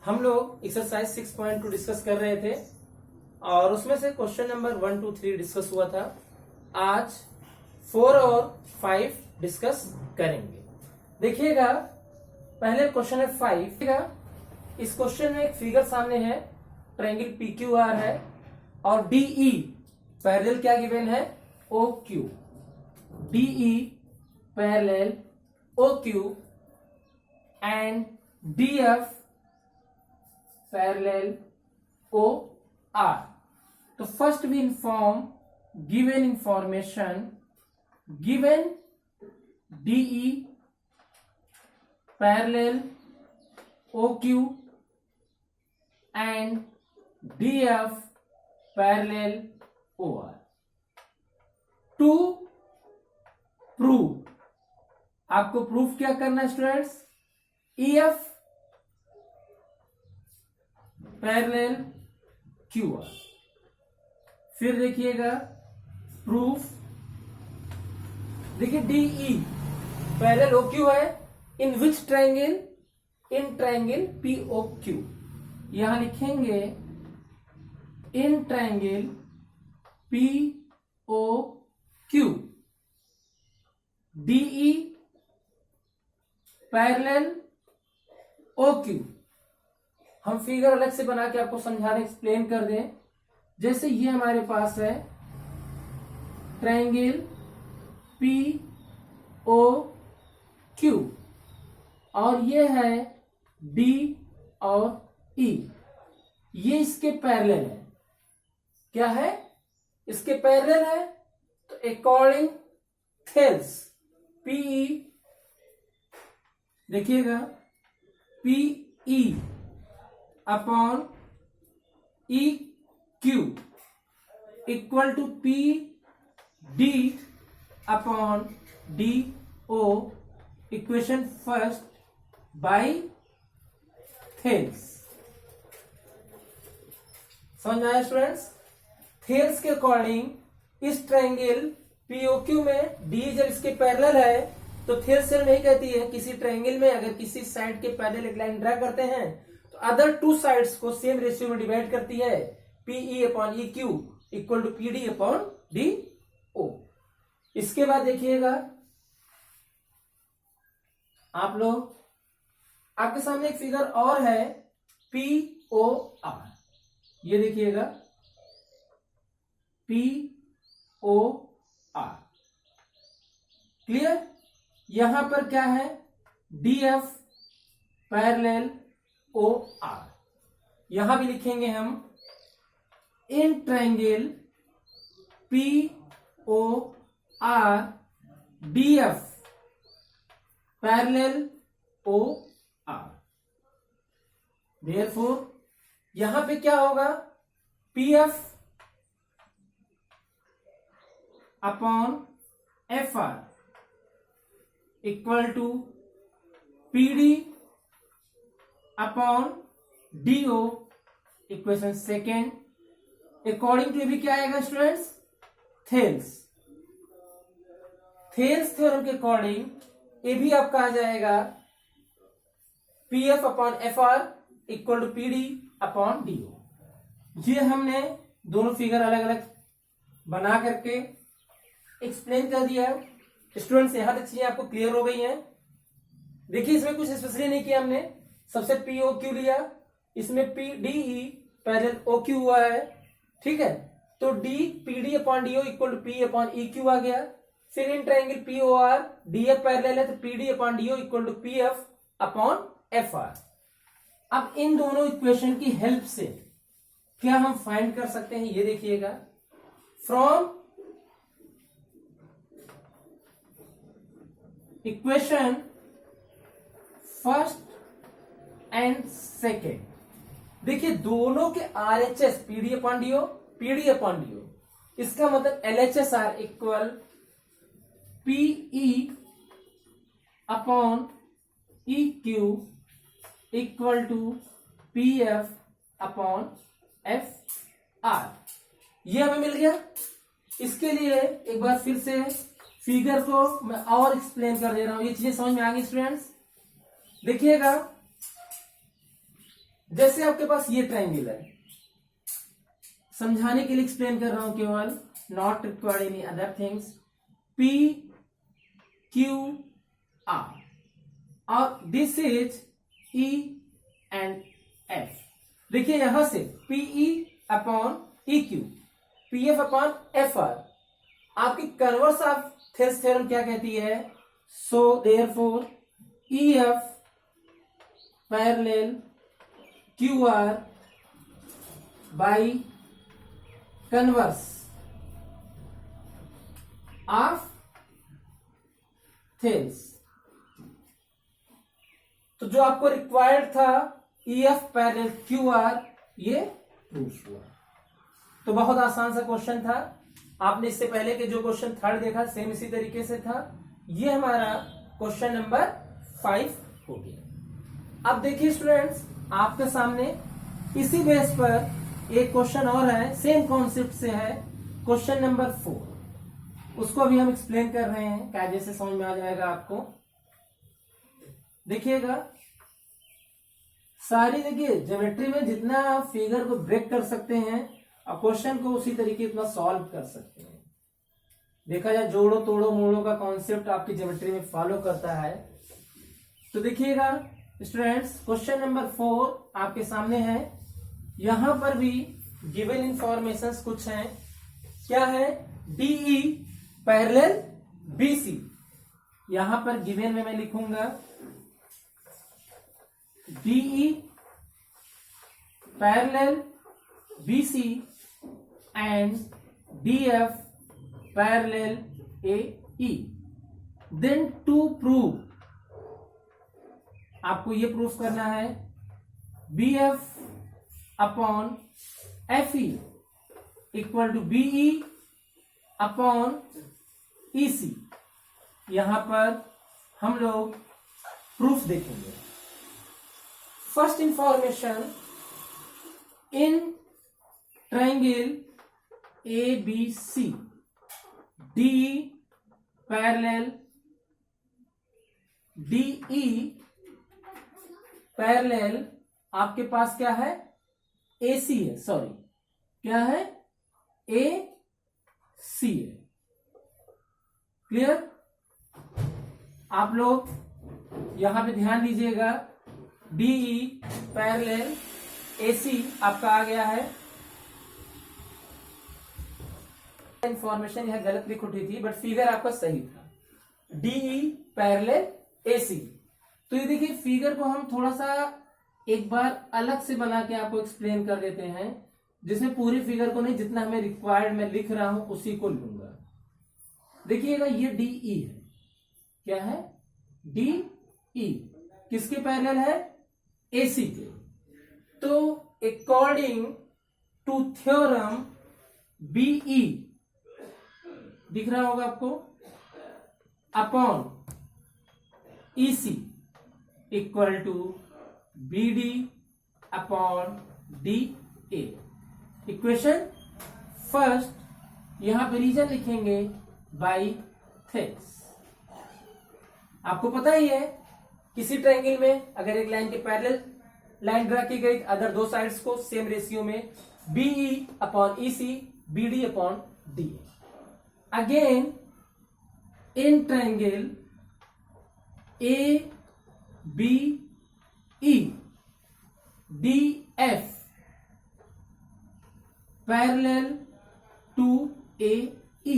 हम लोग exercise 6.2 discuss कर रहे थे और उसमें से क्वेश्चन नंबर 1, 2, 3 डिस्कस हुआ था। आज 4 और 5 डिस्कस करेंगे। देखिएगा, पहले क्वेश्चन है 5। इस क्वेश्चन में एक फिगर सामने है, ट्रायंगल PQR है और DE पैरेलल क्या गिवन है, OQ। DE parallel OQ and DF parallel OR. तो first we inform given information, given DE parallel OQ and DF parallel OR. To prove, आपको प्रूफ क्या करना है स्टूडेंट्स, EF पैरेलल QR। फिर देखिएगा proof, देखिए DE पैरेलल OQ है, इन विच triangle, इन triangle POQ। यहां लिखेंगे इन triangle POQ। DE parallel OQ। हम फिगर अलग से बना के आपको समझाने एक्सप्लेन कर दें। जैसे ये हमारे पास है ट्रायंगल POQ और ये है D और E, ये इसके पैरेलल है। क्या है, इसके पैरेलल है। तो अकॉर्डिंग थेल्स PE, देखिएगा PE upon EQ equal to PD upon DO, equation first by Thales. समझ में आया स्टूडेंट्स? थेल्स के अकॉर्डिंग इस ट्रायंगल POQ में D जब इसके पैरेलल है तो थेल्स नहीं कहती है किसी ट्रायंगल में अगर किसी साइड के पैरेलल एक लाइन ड्रा करते हैं तो अदर टू साइड्स को सेम रेशियो में डिवाइड करती है। PE upon EQ equal to PD upon DO। इसके बाद देखिएगा आप लोग, आपके सामने एक फिगर और है POR। ये देखिएगा POR, क्लियर? यहां पर क्या है, DF पैरेलल OR। यहां भी लिखेंगे हम in triangle POR DF parallel OR। Therefore यहां पे क्या होगा, PF upon FR equal to PD upon DO, equation second. According to भी क्या आएगा स्टूडेंट्स, थेल्स थ्योरम के अकॉर्डिंग ये भी आपका आ जाएगा PF upon FR equal to PD upon DO। ये हमने दोनों फिगर अलग अलग बना करके एक्सप्लेन कर दिया है। स्टूडेंट्स यहां तक चीजें आपको क्लियर हो गई हैं। देखिए, इसमें कुछ स्पेशली नहीं किया हमने, सबसे POQ लिया, इसमें DE पैरेलल OQ हुआ है, ठीक है। तो D PD upon DO equal to P upon EQ आ गया। फिर in triangle POR DF parallel है तो PD upon DO equal to PF upon FR। अब इन दोनों इक्वेशन की हेल्प से क्या हम फाइंड कर सकते हैं, ये देखिएगा। From equation first and second, देखिए दोनों के RHS PD upon DO, PD upon DO, इसका मतलब LHS are equal PE upon EQ equal to PF upon FR। ये हमें मिल गया। इसके लिए एक बार फिर से फिगर को मैं और एक्सप्लेन कर दे रहा हूं, ये चीजें समझ में आ गई स्टूडेंट्स। देखिएगा जैसे आपके पास ये ट्राइंगल है, समझाने के लिए एक्सप्लेन कर रहा हूं केवल, not required any other things. P Q R और this is E and F। देखिए यहां से PE upon EQ, PF upon FR आपकी कन्वर्स ऑफ थेल्स थ्योरम क्या कहती है? So therefore EF parallel QR by converse of Thales. तो जो आपको रिक्वायर्ड था EF पैरेलल QR, ये प्रूफ हुआ। तो बहुत आसान सा क्वेश्चन था। आपने इससे पहले के जो क्वेश्चन थर्ड देखा सेम इसी तरीके से था। ये हमारा क्वेश्चन नंबर 5 हो गया। अब देखिए स्टूडेंट्स, आपके सामने इसी बेस पर एक क्वेश्चन और है, सेम कॉन्सेप्ट से है, क्वेश्चन नंबर 4। उसको अभी हम एक्सप्लेन कर रहे हैं, क्या जैसे समझ में आ जाएगा आपको। देखिएगा सारी, देखिए ज्योमेट्री में जितना आप फिगर को ब्रेक कर सकते हैं और क्वेश्चन को उसी तरीके उतना सॉल्व कर सकते हैं। देखा जाए जोड़ो तोड़ो मोड़ो का कॉन्सेप्ट आपकी ज्योमेट्री में फॉलो करता है। तो देखिएगा स्टूडेंट्स, क्वेश्चन नंबर 4 आपके सामने है। यहां पर भी गिवन इंफॉर्मेशंस कुछ हैं। क्या है? DE parallel BC। यहां पर गिवन में मैं लिखूंगा DE parallel BC and DF parallel AE। Then to prove, आपको ये प्रूफ करना है BF upon FE equal to BE upon EC। यहां पर हम लोग प्रूफ देखेंगे। First information, in triangle ABC DE parallel DE parallel आपके पास क्या है? AC है, सॉरी क्या है? AC है। क्लियर? आप लोग यहां पे ध्यान दीजिएगा, DE पैरेलल AC आपका आ गया है। इंफॉर्मेशन यह गलत लिख उठी थी, बट फिगर आपका सही था। DE parallel AC। तो ये देखिए फिगर को हम थोड़ा सा एक बार अलग से बना के आपको एक्सप्लेन कर देते हैं, जिसमें पूरी फिगर को नहीं, जितना हमें रिक्वायर्ड मैं लिख रहा हूं उसी को लूंगा। देखिएगा ये DE है। क्या है? DE किसके पैरेलल है? AC के। तो अकॉर्डिंग टू थ्योरम BE दिख रहा होगा आपको, upon EC equal to BD upon DA। Equation first, यहां पे रीजन लिखेंगे बाई थेल्स। आपको पता ही है किसी ट्रायंगल में अगर एक लाइन के पैरेलल लाइन ड्रा की गई, अदर दो साइड्स को सेम रेशियो में BE upon EC, BD upon DA। Again in triangle ABE DF parallel to AE।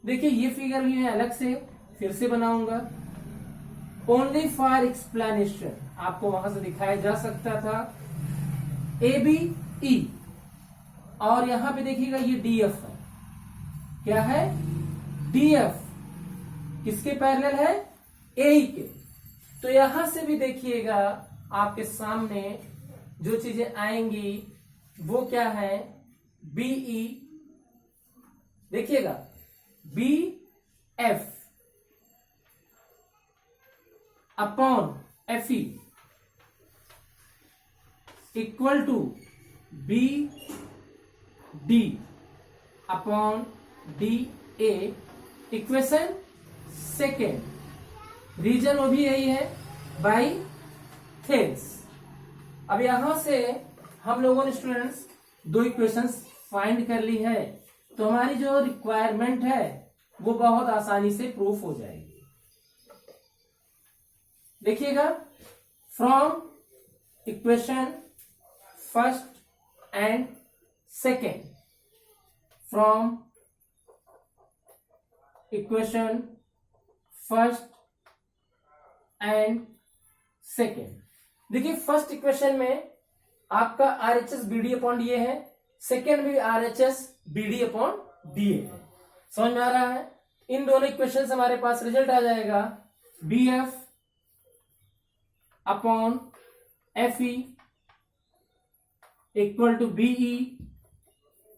देखिए ये फिगर भी मैं अलग से फिर से बनाऊंगा, ओनली फॉर एक्सप्लेनेशन। आपको वहां से दिखाया जा सकता था ABE, और यहां पे देखिएगा ये DF है। क्या है? DF किसके पैरेलल है? AE के। तो यहां से भी देखिएगा आपके सामने जो चीजें आएंगी वो क्या है? BE, देखिएगा BF upon FE equal to BD upon DA। Equation second, reason वो भी यही है, बाई थेल्स। अब यहां से हम लोगों ने स्टूडेंट्स दो इक्वेशंस फाइंड कर ली है, तो हमारी जो रिक्वायरमेंट है वो बहुत आसानी से प्रूफ हो जाएगी। देखिएगा, from equation first and second, from equation first and second. देखिए, फर्स्ट इक्वेशन में आपका RHS BD अपॉन DA है, सेकेंड भी RHS BD अपॉन DA है। समझ में आ रहा है? इन दोनों इक्वेशन से हमारे पास रिजल्ट आ जाएगा BF upon FE equal to BE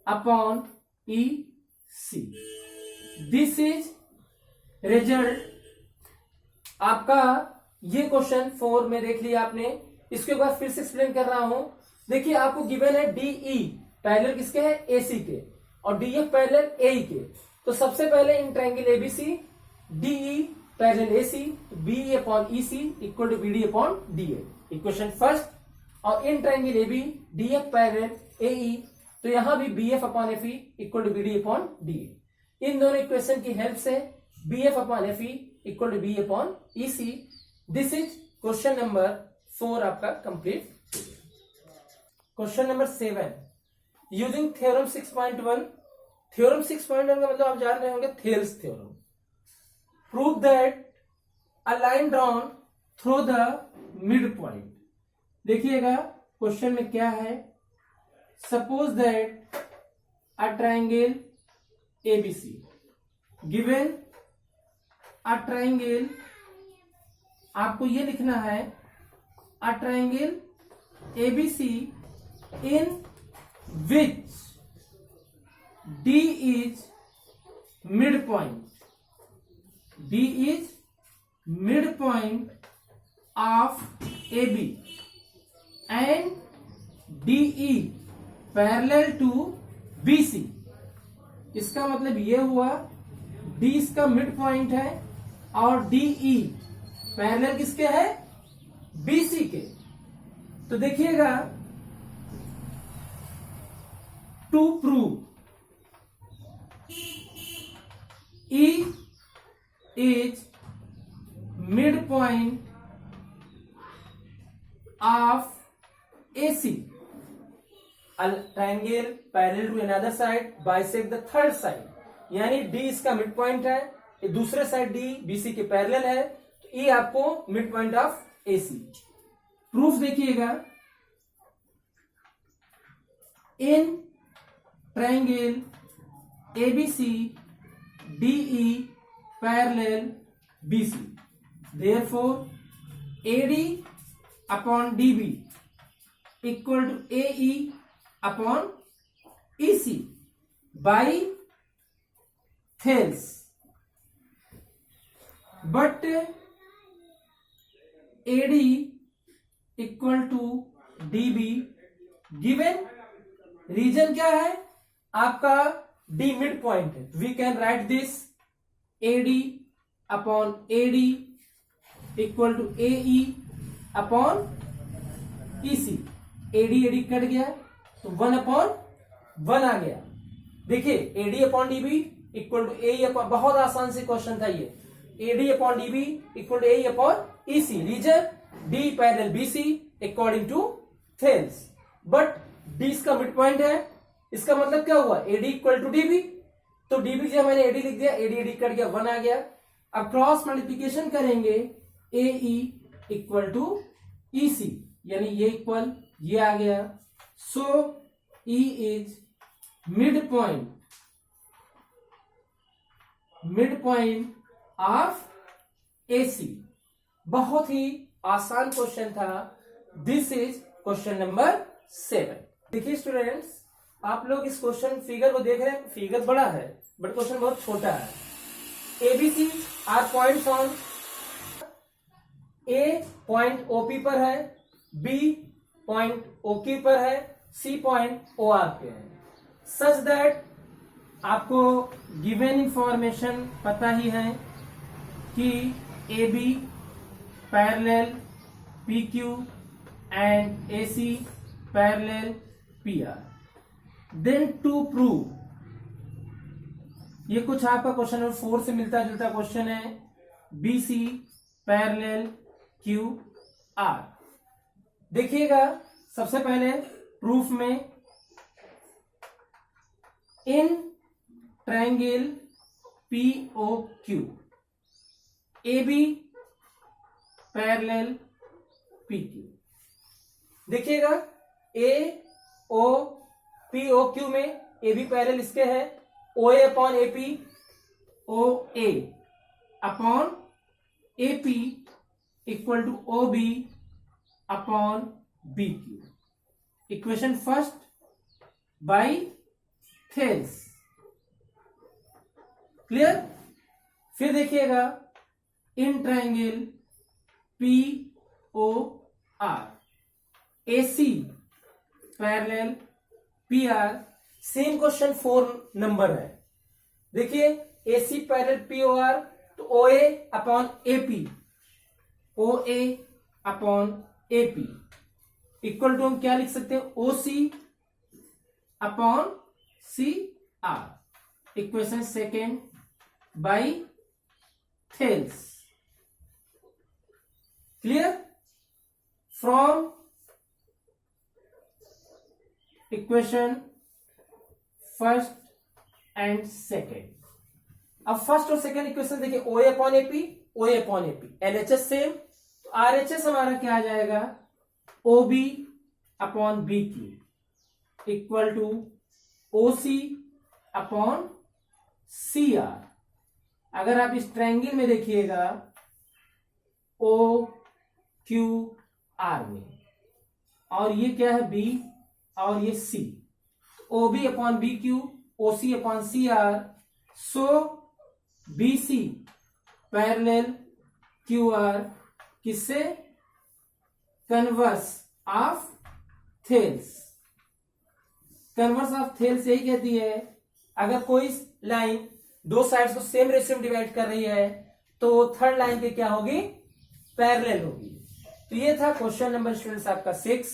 upon EC। This is result आपका। ये क्वेश्चन 4 में देख लिया आपने। इसके बाद फिर से एक्सप्लेन कर रहा हूं। देखिए, आपको गिवन है DE पैरेलल किसके है? AC के, और DF पैरेलल AE के। तो सबसे पहले in triangle ABC DE parallel AC BE upon EC equal to BD upon DA, equation first. और in triangle AB DF parallel AE, तो यहां भी BF upon FE equal to BD upon DA। इन दोनों इक्वेशन की help से BF upon FE equal to BE upon EC। This is question number 4 आपका कंप्लीट। Question number 7, using theorem 6.1। Theorem 6.1 का मतलब आप जान रहे होंगे Thales theorem. Prove that a line drawn through the mid point. देखिएगा, क्वेश्चन में क्या है। Suppose that a triangle ABC given a triangle, आपको ये लिखना है a triangle ABC in which D is midpoint. D is midpoint of AB and DE parallel to BC। इसका मतलब ये हुआ D इसका मिड पॉइंट है और DE पैरेलल किसके है? BC के। तो देखिएगा, to prove E is midpoint of AC, a triangle parallel to another side bisect the third side। यानी D इसका मिड पॉइंट है, दूसरे साइड D BC के पैरेलल है, तो E आपको mid point of AC। Proof देखिएगा, in triangle ABC DE parallel BC, therefore AD upon DB equal to AE upon EC by Thales। but AD equal to DB given reason क्या है? आपका D mid point है। We can write this AD upon AD equal to AE upon EC। AD cut गया तो 1 upon 1 आ गया। देखिए, AD upon DB equal to AE upon, बहुत आसान से क्वेश्चन था ये। AD upon DB equal to AE upon EC। Reason D parallel BC according to Thales. But D इसका मिड पॉइंट है, इसका मतलब क्या हुआ? AD equal to DB। तो DB जो मैंने AD लिख दिया, AD कट गया, 1 आ गया। अब क्रॉस मल्टीप्लिकेशन करेंगे, AE इक्वल टू EC, यानी ये इक्वल ये आ गया। सो E is mid point of AC। बहुत ही आसान क्वेश्चन था। This is question number 7। देखिए स्टूडेंट्स, आप लोग इस क्वेश्चन फिगर को देख रहे हैं। फिगर बड़ा है बट क्वेश्चन बहुत छोटा है। ABC are points on, A point OP पर है, B पॉइंट OQ पर है, C पॉइंट OR पे है। सच दैट आपको गिवन इंफॉर्मेशन पता ही है कि AB parallel PQ and AC parallel PR. Then to prove, ये कुछ आपका क्वेश्चन नंबर 4 से मिलता जुलता क्वेश्चन है, BC parallel QR. देखिएगा सबसे पहले प्रूफ में, in triangle POQ AB parallel PQ. देखिएगा AOPOQ में AB पैरेलल इसके है, OA upon AP, OA upon AP equal to OB upon BQ. Equation first by Thales. Clear. फिर देखिएगा in triangle POR AC parallel PR. Same question 4 number है. देखिए AC parallel POR तो OA upon AP, OA upon AP equal to हम क्या लिख सकते हैं, OC upon CR. Equation second bye Thales. Clear. From equation first and second. अब first और सेकेंड इक्वेशन देखिए, OA upon AP, OA upon AP, LHS same, तो RHS हमारा क्या आ जाएगा, OB upon BQ equal to OC upon CR. अगर आप इस ट्रायंगल में देखिएगा OQR में, और ये क्या है B और ये C, OB upon BQ, OC upon CR. सो BC पैरेलल QR किससे, converse of Thales. Converse of Thales यही कहती है, अगर कोई लाइन दो साइड्स को सेम रेशियो में डिवाइड कर रही है तो थर्ड लाइन की क्या होगी, पैरेलल होगी. तो ये था क्वेश्चन नंबर स्टूडेंट्स आपका 6.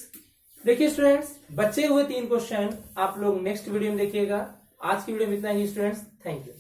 देखिए स्टूडेंट्स, बचे हुए 3 क्वेश्चन आप लोग नेक्स्ट वीडियो में देखिएगा. आज की वीडियो में इतना ही स्टूडेंट्स. Thank you.